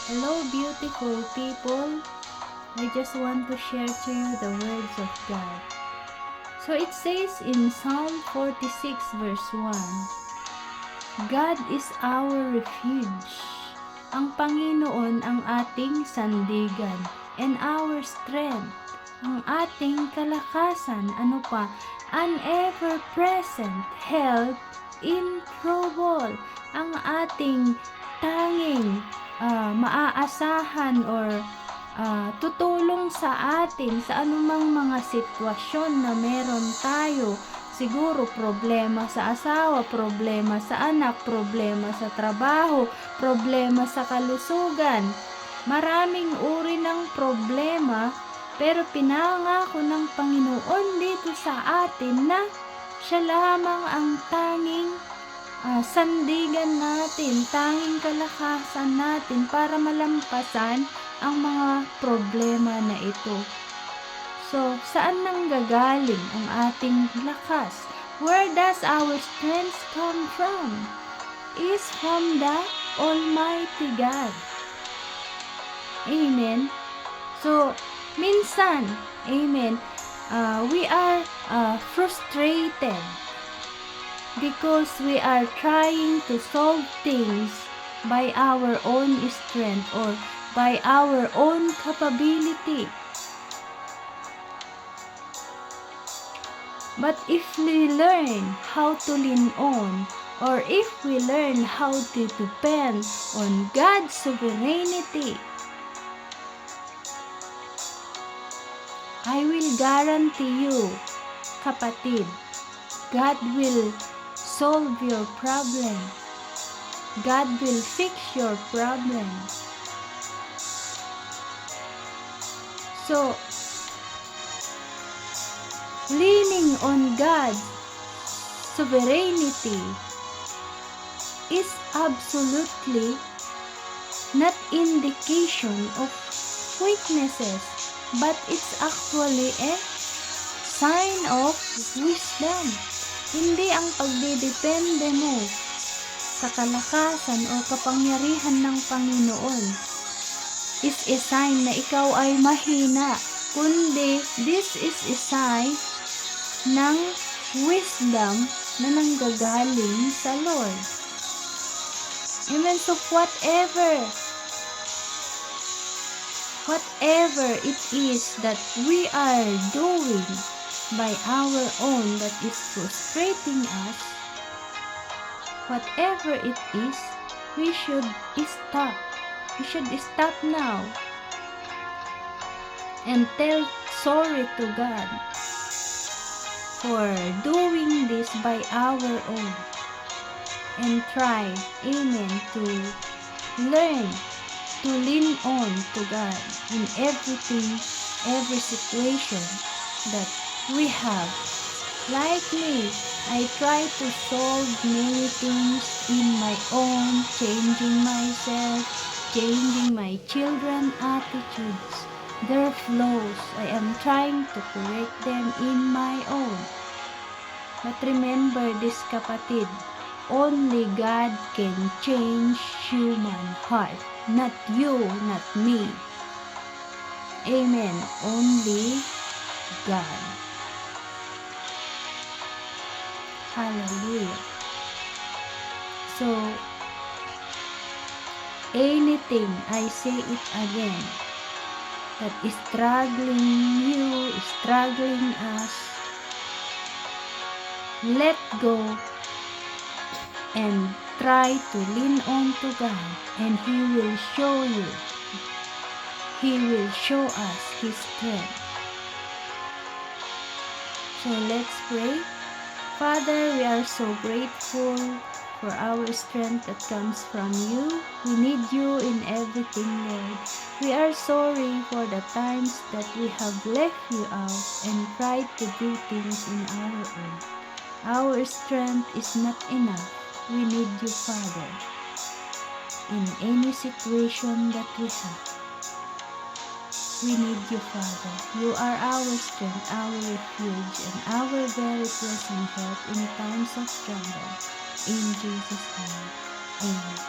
Hello, beautiful people. I just want to share to you the words of God. So it says in Psalm 46 verse 1, God is our refuge. Ang Panginoon ang ating sandigan and our strength. Ang ating kalakasan, an ever-present help in trouble. Ang ating tanging maaasahan or tutulong sa atin sa anumang mga sitwasyon na meron tayo. Siguro problema sa asawa, problema sa anak, problema sa trabaho, problema sa kalusugan. Maraming uri ng problema, pero pinangako ng Panginoon dito sa atin na siya lamang ang tanging sandigan natin, tanging kalakasan natin para malampasan ang mga problema na ito. So, saan nanggagaling ang ating lakas? Where does our strength come from? Is from the Almighty God. Amen. So, minsan, amen, we are frustrated because we are trying to solve things by our own strength or by our own capability. But if we learn how to lean on, or if we learn how to depend on God's sovereignty, I will guarantee you, kapatid, God will solve your problem. God will fix your problem. So, leaning on God's sovereignty is absolutely not indication of weaknesses, but it's actually a sign of wisdom. Hindi ang pagdidepende mo sa kalakasan o kapangyarihan ng Panginoon is a sign na ikaw ay mahina, kundi this is a sign ng wisdom na nanggagaling sa Lord. Amen. So whatever it is that we are doing by our own that is frustrating us, whatever it is, we should stop. We should stop now and tell sorry to God for doing this by our own and try, amen, to learn to lean on to God in everything, every situation that we have. Like me, I try to solve many things in my own, changing myself, changing my children's attitudes, their flaws. I am trying to correct them in my own. But remember this, kapatid, only God can change human heart. Not you, not me. Amen. Only God. Hallelujah. So, anything, I say it again, that is struggling you, struggling us, let go and try to lean on to God, and He will show you. He will show us His strength. So let's pray. Father, we are so grateful for our strength that comes from you. We need you in everything, Lord. We are sorry for the times that we have left you out and tried to do things in our own. Our strength is not enough. We need you, Father, in any situation that we have. We need you, Father. You are our strength, our refuge, and our very present help in times of trouble. In Jesus' name, amen.